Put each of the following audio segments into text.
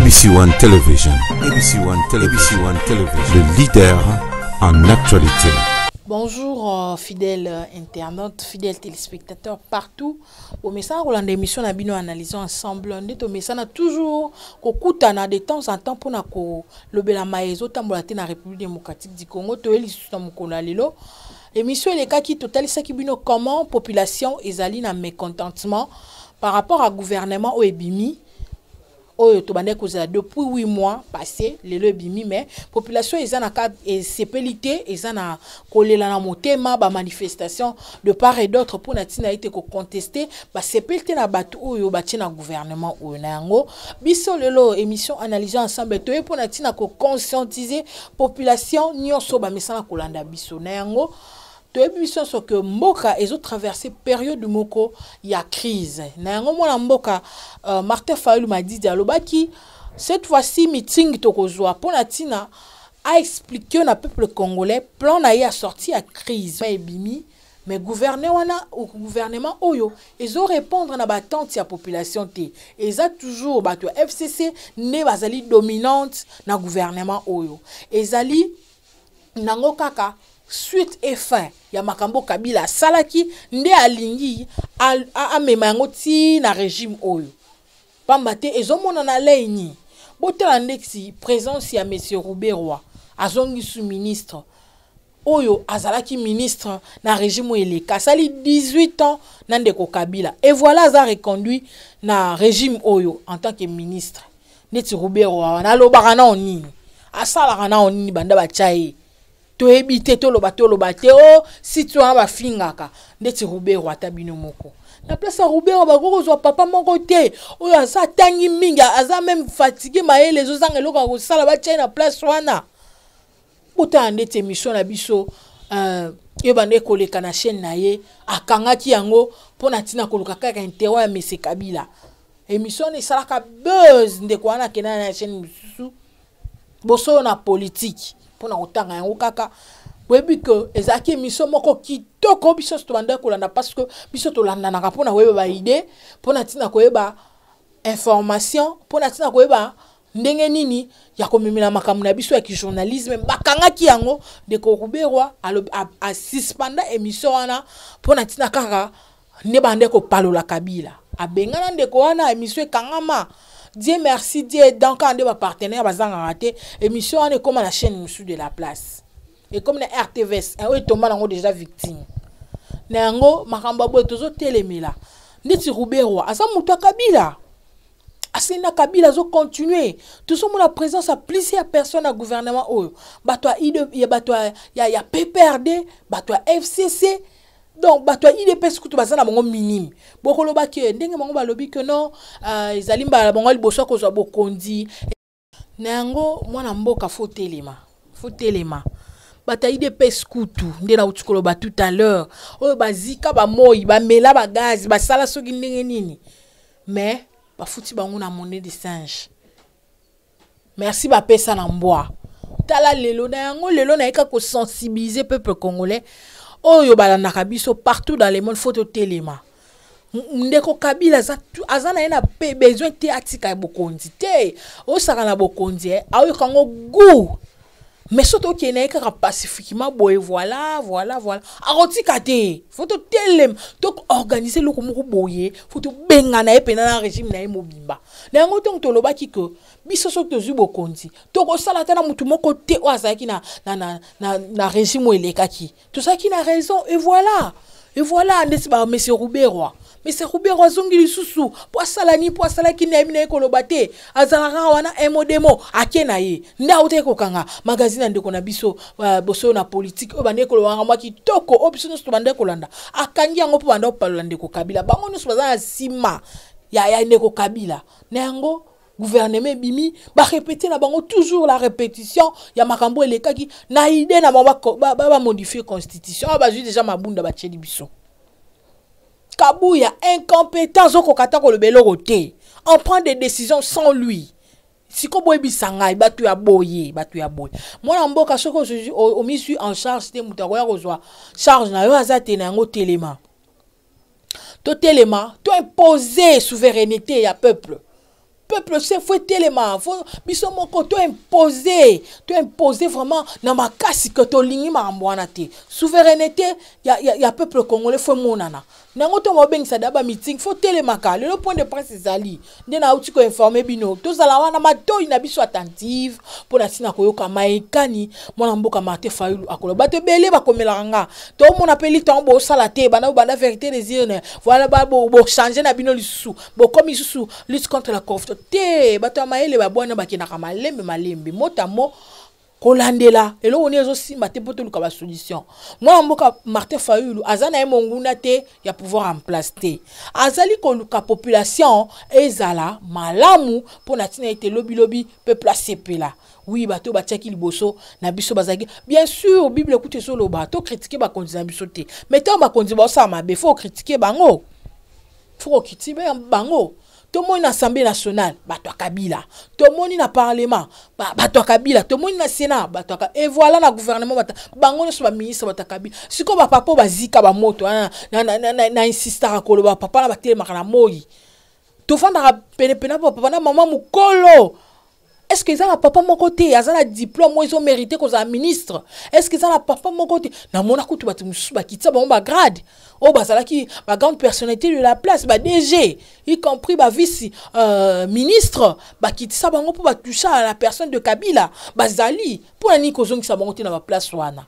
ABC One Television. ABC One Television. ABC One Television. Le leader en actualité. Bonjour fidèles internautes, fidèles téléspectateurs partout. Au message de l'émission na bino analysons ensemble. Ndeto message na toujours kokutana de temps en temps pour na ko lobela maezo tambola te na République démocratique du Congo to eli susu na mokolo lelo. Émission les cas qui totalisa ki bino comment population ezali na mécontentement par rapport à gouvernement au ebimi. Oyo to bande kozala depuis 8 mois passé lelo ebimi mais population ezana ka sepelité ezana kolela na motema ba manifestation de part et d'autre pour na tina été ko contester ba sepelité na batu oyo bati na gouvernement oyo na yango biso lelo émission analyser ensemble to pour na tina ko conscientiser population nyonso ba mesana kolanda biso na yango. Ce que mboka ezo traversé période de moko ya crise na yango mona mboka Martin Fayulu m'a dit dialobaki cette fois-ci meeting tokozwa pona tina a expliqué na peuple congolais plan na ya sorti à crise ebimi mais gouvernement oyo ezo répondre na batante ya population te eza toujours bato FCC ne bazali dominante na gouvernement oyo ezali nango kaka suite et fin ya makambo Kabila salaki nde alingi amema yango ti na régime oyo pamba te ezomona na leini botala ndexi présence ya monsieur Rouberwa azongi sous ministre oyo azalaki ministre na régime eleka sali 18 ans na ndeko Kabila et voilà aza reconduit na régime oyo en tant que ministre neti Rouberwa na lobaka na onini asalaka na onini banda bachaye to ebite to lobate o si tu ba fingaka ndeti Rouberwa atabino moko na place ya Rouberwa bakoko zo papa moko te oyo aza tangi minga aza même fatigué maele zo zanga loka ko sala ba na place wana buta ndeti émission na biso yebande koleka na chaîne na ye akangaki yango pona tina koluka kaka interview ya monsieur Kabila émission ne salaka buzz ndeko wana kena na chaîne misusu boso na politique pona otanga yango kaka webi que ezaki émission moko kitoko biso to banda kolanda parce que biso to landa na pona weba ba idée pona tina koyeba information pona tina koyeba ndenge nini ya komemela makambo na biso ya ki journalisme bakangaki yango de Rouberwa a suspenda émission wana pona tina kaka ne bande ko palola Kabila abengana ndeko wana émission kangama Dieu merci Dieu donc quand des partenaires bazanga raté émission on est comme la chaîne sous de la place et comme la RTVS et Thomas nango déjà victime nango makamba bo tozo telemela ndeti Rouberwa asa mutu Kabila asina Kabila zo continuer tout ce monde la présence à plusieurs personnes à gouvernement oyo bato ya PPRD bato FCC donc bato IDPS kutu bazana bango minime bokolo baki ndenge bango balobi que non izalimba bango liboso ko zo bokondi nango mwana mboka faut telema bata IDPS kutu ndena utukolo ba tout à l'heure oyo bazika ba moyi ba mela ba gaz ba sala soki ndenge nini mais ba futi bango na monnaie de singe merci ba pesa na mbwa tala lelo na yango lelo na eka ko sensibiliser peuple congolais oyo balandaka biso partout dans le monde faut telema ndeko Kabila azana ena besoin te atika bokonzi te o saka na bokonzi ayo kango goût mais surtout qui est kaka pacifiquement boye voilà arotika te faut telem to organiser loko moko boye faut benga na epena na régime na mobimba na yango to tolobaki que biso so to zubo konzi to ko sala tana mutu moko te o azaki na régime elekaki tout ça qui na raison et voilà ndesi ba monsieur Rouberwa monsieur Rouberwa zongi lisusu po sala ki na emina ekoloba te azalaka wana emodemo akena ye nda ote kokanga magazine ndeko na biso boso na politique o bande ekoloba ngama kitoko o biso no bande kolanda akangi yango po bande opalola ndeko Kabila bango no bazana sima ya ndeko Kabila na yango gouvernement bimi ba répéter na bango toujours la répétition ya makambo elekaki na idée na ba modifier constitution ba ju déjà mabunda ba tcheli biso Kabuya incompétence okokata ko lebelo roté on prend des décisions sans lui siko boye bisanga batu ya boye mwana mboka soko o misu en charge te mutako ya kozwa charge na yo azate na ngo telema to imposer souveraineté ya peuple peuple c'est faut tellement faut biso moko to imposer vraiment na makasi que to lingi mambwana te souveraineté ya peuple congolais faut monana nango to mobengisa daba meeting faut tellement ka le point de presse zali ndena uti ko informer bino to zala wana matoi na biso attentive pour na tina koyoka maekani mwana mboka Martin Fayulu akoloba te bele bakomela nga to mona peli tombo sala te bana vérité des urnes voilà bo changer na bino lisusu bo comme lisusu lutte contre la corruption te bato maele ba bwana bakina malembe motamo kolandela elo oni ezo simba te poto luka ba solution mwana mboka Martin Fayulu azana e monguna te ya pouvoir en place te azali ko luka population ezala malamu pona tina ete lobi peuple asepela. Oui, bateau batiaki liboso na biso bazaki. Bien sûr, Bible écoute sur le bateau critiquer ba konzi na biso te. Mais tant ba konzi ba ça mabe, faut critiquer bango. Faut critiquer bango. Tout le monde na Assemblée nationale, bato Kabila. Tout le monde na parlement, bato Kabila. Tout le monde na Sénat, bato et voilà na gouvernement bato bango so ba ministre bato Kabila. Siko ba papa ba zika ba moto na insistara ko ba papa na ba tele makana moyi. To fanda pene papa na maman mukolo. Est-ce que ça n'a papa mon côté, ça a diplôme, moi ils ont mérité qu'on soit ministre. Est-ce que ça n'a papa mon côté? Na mon akou tu vas quitter bon ba grade. Oh bah ça là qui ba grande personnalité de la place, ba DG, y compris ba vice ministre, ba quitter ça bango pour ba toucher à la personne de Kabila, ba zali pour la niko zongi ça bango na ba place wana.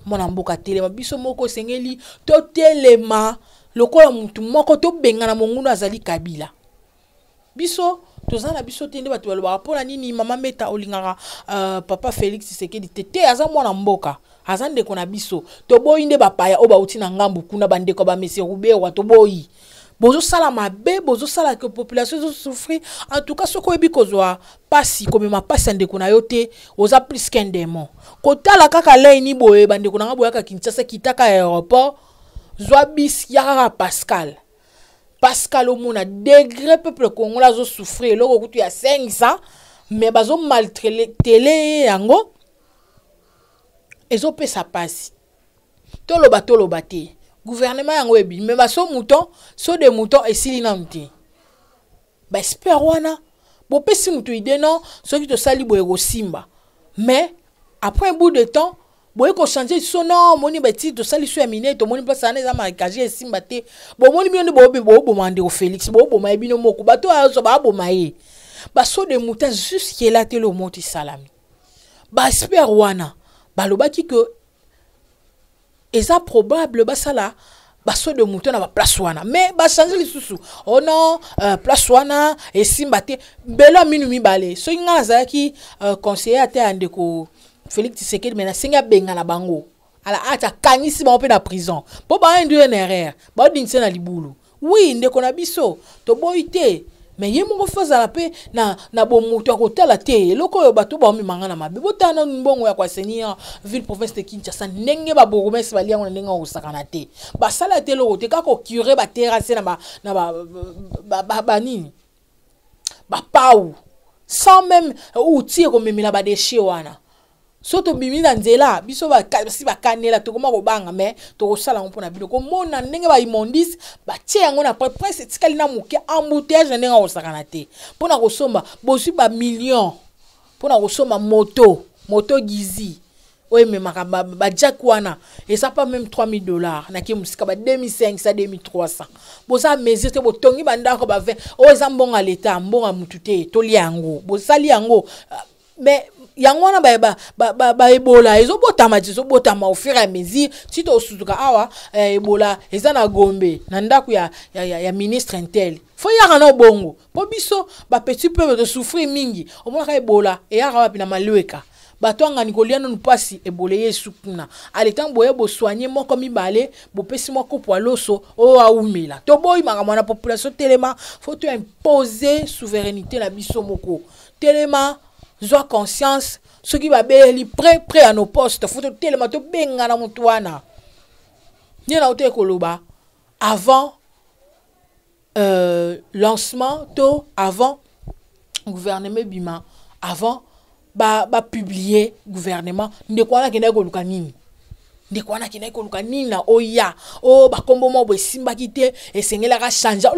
Mon amboka télé ma biso moko sengeli to telema lokola mutu moko to benga na mongunu azali Kabila. Biso tozana biso tende batu baloba pona nini mama meta olingara papa Félix Tshisekedi tete aza mwana mboka azande kona biso to boyi nde bapaya oba uti na ngambu kuna bandeko ba monsieur Roubert to boyi bozo sala mabe bozo sala que population zo souffrir en tout cas soko ebi kozwa pasi comme ma pasi ndeko na yote oza plus qu'un démon kotala kaka lei ni boye bandeko na ngaboya ka Kinshasa kitaka aéroport zwa bis yara Pascal Omona degré peuple congolais zo souffrir loko kutu ya 500 mais bazo maltraité yango ezo pesa pasi toloba te gouvernement yango ebi mais baso mouton so de mouton esili na mti ba espère wana bo pesi mutu ide non so ki to sali boye go simba mais après un bout de temps boye ko changer son nom moni beti to sali so amine to moni place ana za marquage esimba te bo moni bino bo mande o Félix bo ma bino moko bato azo ba bo maye ba so de mouton jusqu'à là te le moti salami ba espère wana ba lobaki que eza probable ba sala ba so de mouton na ba place wana mais ba changer lisusu oh non place wana esimba te belo minu mibale so nga zaki conseiller ate andeko Félix Tshisekedi mena senga benga na bango ala ata kangisi ba ope na prison po ba ndu NRR ba dinse na libulu oui ndeko na biso to boite mais yemo ko faza la pe na bo mutu akotala te loko yo bato ba mimanga na mabe botana mbongo ya kwa seigneur ville province de Kinshasa ndenge ba boromese ba liango ndenge o sakana te ba sala te loko te kako curé ba terrasse na ba nini ba pau sans même outil ko memela ba déchets wana soto bimi na nzela biso ba si ba kanela to koma ko banga mais to sala mpona bino ko mona ndenge ba imondis ba tie yango na presque tikali na muke embouteillage ndenge o sakana te pona ko somba bosi ba million pona ko somba moto gizi oye me makaba ba jack wana et ça pas même $3000 na ki musika ba 2500 2300 boza mesure te botongi banda ko ba 20 o ezambonga leta mbonga mutute to liango bosali yango mais yango na ba ebola ezobotama au fur et à mesure si to suzuka awa ebola eza na Gombe na ndaku ya ministre intel fo ya na bongo po biso ba petit peu de souffrir mingi o mona ka ebola e ya rawa pina malweka bato ngani koliana nupasi ebola yesu kuna aletan boye bo soigner moko mibale bo pesi moko po loso o aumela to boy makamwa na population telema faut to imposer souveraineté na biso moko telema Zoa conscience, ceux qui va bien prêt à nos postes, faut tellement te benga na mutuana. Ni na ote koloba avant lancement to avant gouvernement bima avant ba publier gouvernement ndekwana kena ko luka nini. Ndekwana kena ko luka nini na oya o ba kombo mo bo simba kite esengela ka changer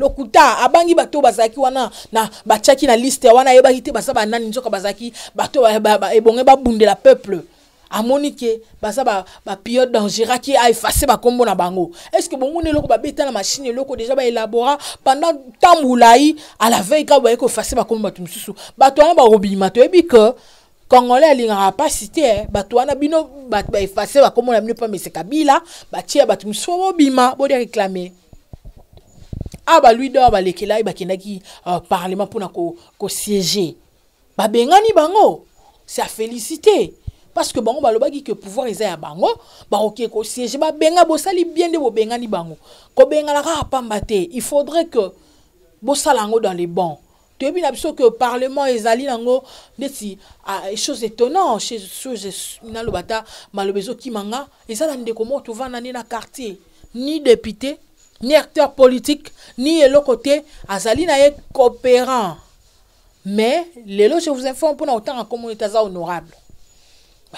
lokuta abangi bato bazaki wana na bachaki na liste wana yebaki te basa banani nzoka bazaki bato ebonge babundela peuple amoni ke basa ba période dangereux qui a effacé ba kombo na bango. Est-ce que bongo ne loko ba beta na machine loko déjà ba élabora pendant temps moulai à la veille ka ba ko effacer ba kombo bato mususu bato wana ba robima to ebi que Congolais alingaka pas cité bato wana bino ba effacer ba kombo na bino pa Mese Kabila ba tia bato mususu robima bo de réclamer. Ah bah lui d'or bah lekela ba kinaki parlement pour na ko siéger. Ba bengani bango c'est à féliciter. Parce que bango balobaki que pouvoir eza ya bango ba OK ko siège ba benga bosali bien de bo benga ni bango ko benga la ka pamba te il faudrait que bosala ngo dans les bons tu as bien que le parlement ezali nango ndeti chose étonnante chez na lobata malobezo kimanga ezala ndeko mo to vana ni na quartier ni député ni acteur politique ni le côté azali na ye coopérant mais lelo je vous informe pour na autant en communauté za honorable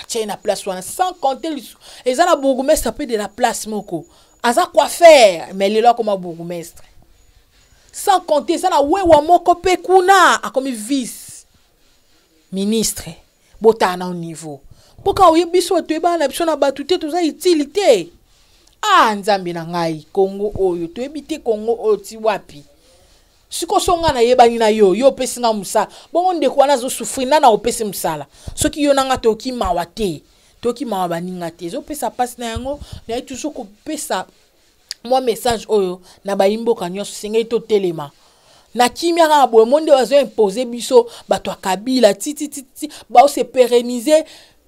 tiens la place sans compter les gens bourgmestre ça peut de la place moko aza quoi faire mais les là comme bourgmestre sans compter ça na wewa moko pe kuna a comme vice ministre botana au niveau pourquoi oye biso to ba na biso na batute to za utilité ah nzambe na ngai Congo oyo to ebite Congo oti wapi siko songa na yebani na yo pesi nga musala bongo ndeko wana zo souffrir na opesi musala soki yo nanga toki mawa te toki mawa baninga te zo pesa passe na yango na toujours ko pesa moi message oyo na bayimbo kanyoso senga to telema na kimia ka bo monde wazo imposer biso bato akabila titi ba se pérenniser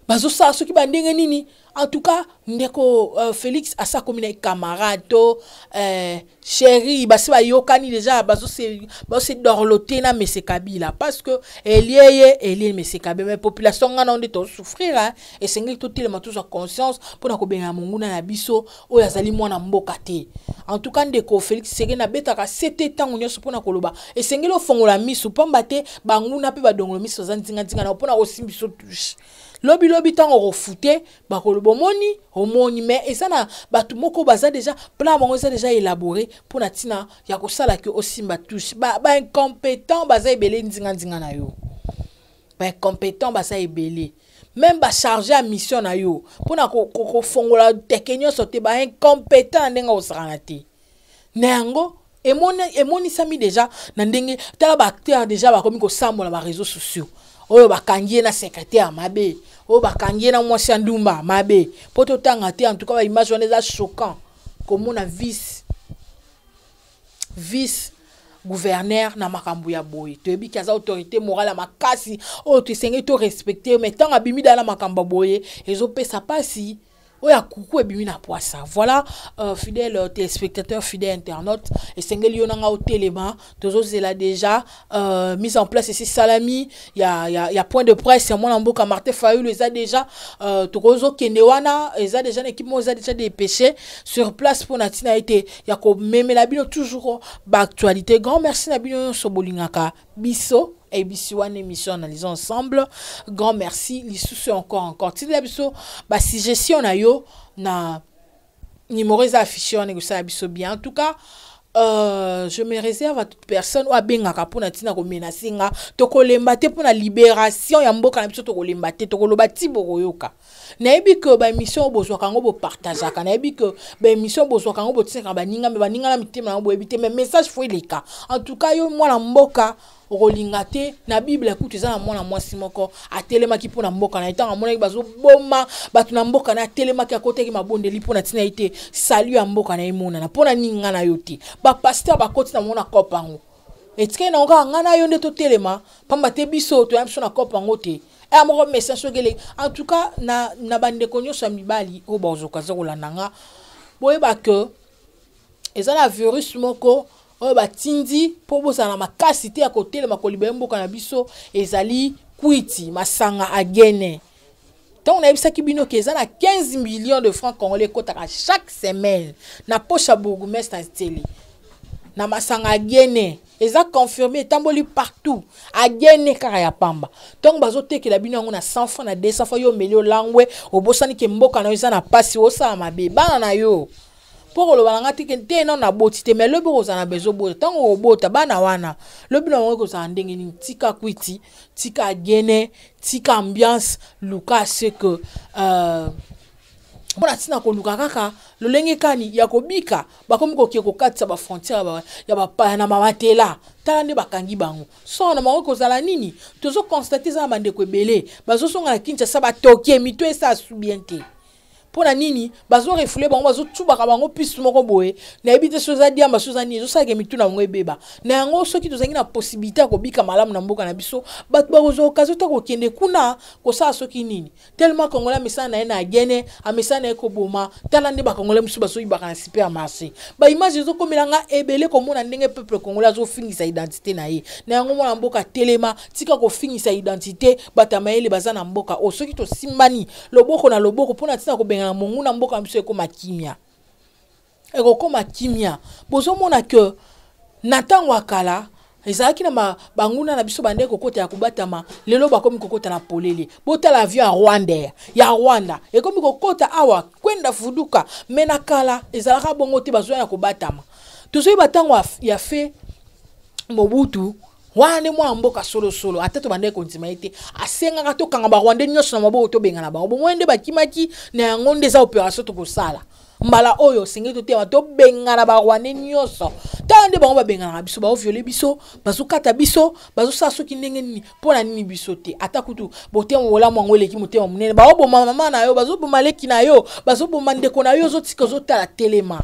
bazo sa soki bandenge nini en tout cas ndeko Félix asa komina camarade to chéri basi ba yokani déjà bazo se dorloter na Mese Kabila parce que elie Mese Kabila mais population ngana onde to souffrir hein et sengi to tellement toujours conscience pour na ko benga monguna na biso o yazali mwana mboka te en tout cas ndeko Félix senge na betaka 7 temps nyonso pour na koloba et sengi lo fongola misu pamba te banguna pe badongolo misu za nzinga na pour na osimbiso touche lobi tango refouté bakolobo moni homoni mais et ça na batu moko baza déjà plan bango ça déjà élaboré pour na tina ya ko sala que osimba touche ba incompétent baza ebele nzinga na yo ba incompétent baza ebele même ba chargé à mission na yo pour na ko fongola tekenyo sote ba incompétent ndenga osana te nango emoni sami déjà na ndenge tala ba acteur déjà ba komi ko sambola ba réseaux sociaux oyo bakangie na secrétaire mabe oyo bakangie na mwasi ndumba mabe poto tanga te en tout cas ba image on est choquant comme on a vice gouverneur na makambo ya boye to ebi kaza autorité morale makasi o to senge to respecter mais tant abimi dans la makambo boye ezo pesa pasi oya kuku ebimi na poisa. Voilà fidèles téléspectateurs, fidèles internautes et sengeli yonanga au téléma tozo zela déjà mise en place ici Salami il y a point de presse moi na mboka Martin Fayulu les a déjà tozo kendewana les a déjà une équipe ils a déjà des péchés sur place pour natina été ya ko meme la bino toujours ba actualité. Grand merci na bino sobolingaka biso et biso une émission analysons ensemble. Grand merci l'issue encore si la biso ba suggestion na yo na numéro affiché on négocier biso bien en tout cas je me réserve à toute personne ou à bengaka pour natina ko menacinga to ko lembate pour la libération ya mboka na biso to ko lembate to ko lobati boroyoka na ebi que ba émission bozwa kango bo partager ka na ebi que ba émission bozwa kango bo tseka baninga me baninga na mitema na bo ebite mais message faut leka en tout cas yo moi na mboka rolingate na bible écoute ça na mwana mwasi moko atelema ki pona mboka na itanga mona bazo boma batu na mboka na telema ki akote ki mabondeli pona tina ite salut ya mboka na imona na pona ninga na yote ba pasteur ba koti na mona kopango etike na nga ngana yo nde to telema pamba te biso to yamso na kopango te et amoko message sogele en tout cas na bande konyo sa mibali o bazo kaza kolandanga boye ba que ezala virus moko oyo batindi po bozala makasi te ya kotelema kolibela mboka na biso ezali kwiti masanga agene donc on a bisaki bino ke ezana 15 millions de francs congolais kotaka chaque semaine na poche ya bourgmestre télé na masanga agene eza confirmé tamboli partout agene kaka ya pamba donc bazotekela bino yango na 100 francs na 200 francs yo melio langwe obosani ke mboka na eza na pasi osala mabe bana na yo pour le balanga te non na botite mais le boko za na bezo bota tango obota bana wana le bino ngo za ndenge ni tika kwiti tika gene tika ambiance luka c'est que Mona tina ko luka kaka lolenge kani ya kobika bakomi ko kieko katsa ba frontière ya ba pa na mamatela tala nde bakangi bango so na mako kozala nini tozo constater za bande ko belé bazo songa na Kinshasa ba tokie mito esa subiente pona nini bazo refouler bango bazo tuba ka bango piste moko boye na ebite soza diamba soza ni zo sake mitu na ngwe beba na yango soki tozangi na possibilité ko bika malamu na mboka na biso bat bazo okazo to ko kende kuna ko sa soki nini tellement kongola misana na gene a misana ko boma tala nde ba kongola musu baso ibaka na super marché ba image zo komelanga ebele ko mona ndenge peuple kongola zo fingisa identité na ye na yango mona mboka telema tika ko fingisa identité batamayele bazana mboka o soki to simbani loboko na loboko pona tina ko benga monguna mboka mbiso ekoma kimia ekokoma kimia bozomona ke na ntango akala ezalaki na banguna na biso bande kokota ya kubatama lelo bakomi kokota na polele botala avion ya Rwanda ekomi kokota awa kwenda fuduka mena kala ezalaka bongo te bazwa ya kubatama tozoyi batango ya fe Mobutu wane mwa mboka solo atatu bande kontima ete asenga to kanga ba Rwanda nyoso na maboko to benga na bango bo mwende bakimaki na yango ndeza opération to kosala mbala oyo sengi to tema to benga na ba Rwanda nyoso tande bango ba benga na biso ba violer biso bazokata biso bazosa soki ndenge nini pona nini biso te atakutu bote mola mwango leki motema munene ba obo mama na yo bazoboma leki na yo bazoboma ndeko na yo zotika zotala telema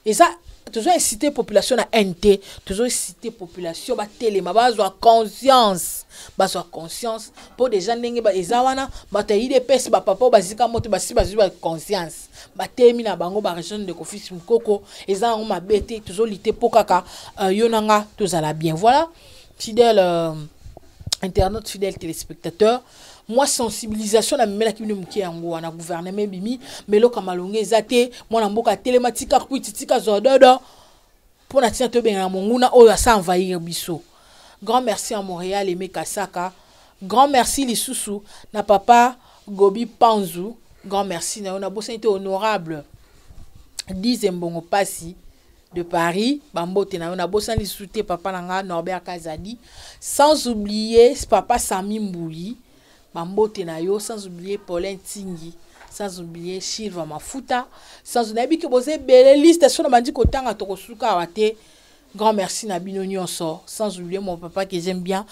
eza toujours inciter population à NT, toujours inciter population à téléma, à conscience pour des gens n'engé ba ezawana, ba tayi des pes ba papa ba zika moto ba si ba conscience, ba termina bango ba région de Kofi Mukoko, ezana on ma bête toujours lutter pour kaka yonanga tous à la bien. Voilà, fidèle internaute, fidèle téléspectateur. Moi sensibilisation na mela ki muki yango na gouvernement bimi melo kamalonge ezate mwana mboka telematika kwititika zododo pona tina to benga monguna oyo asa envahir biso. Grand merci à Montréal et Mekasaka. Grand merci lisusu na papa Gobi Panzu. Grand merci na on a bossé honorable 10 mbongo pasi de Paris, Bambote na on a bossé lisusu papa nanga Norbert Kazadi, sans oublier papa Sami Mbouli. Bambote na yo, sans oublier Paulin Tingi, sans oublier Shilva Mafuta, sans oublier que vous avez belle liste sur le mandi kotanga tokosuka wate. Grand merci na bino nyonso, sans oublier mon papa que j'aime bien,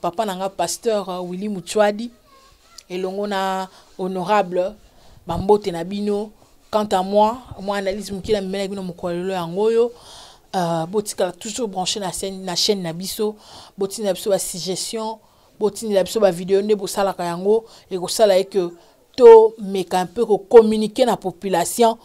papa nanga pasteur Willy Muchwadi, et l'ongona honorable Bambote na bino. Quant à moi analyse mukila mena bino mukolelo yangoyo. Botika toujours branché na chaîne na biso, botina biso ba suggestion. Botini la biso ba vidéo ne bo sala kayango et ko sala que to meka un peu ko communiquer na population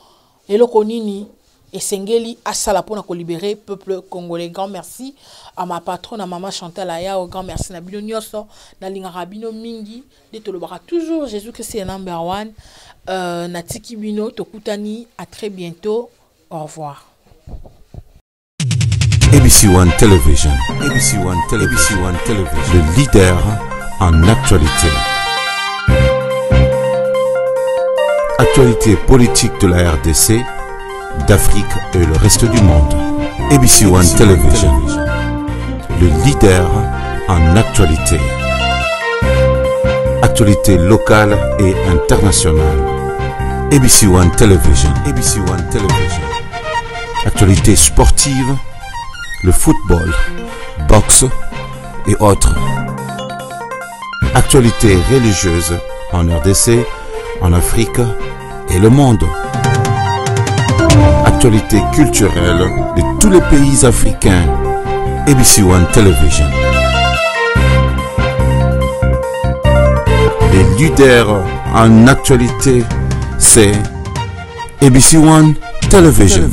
et le konini et sengeli asala pona ko libérer peuple congolais. Grand merci à ma patronne à maman Chantal Aya, grand merci na bino nyoso na linga rabino mingi de to le bara toujours Jésus Christ est number one. Na tiki bino to kutani, à très bientôt, au revoir. ABC One Television. ABC One Television. Le leader en actualité. Actualité politique de la RDC, d'Afrique et le reste du monde. ABC One Television. Le leader en actualité. Actualité locale et internationale. ABC One Television. ABC One Television. Actualité sportive. Le football, boxe et autres. Actualités religieuses en RDC, en Afrique et le monde. Actualités culturelles de tous les pays africains. ABC One Television. Les leaders en actualité, c'est ABC One Television.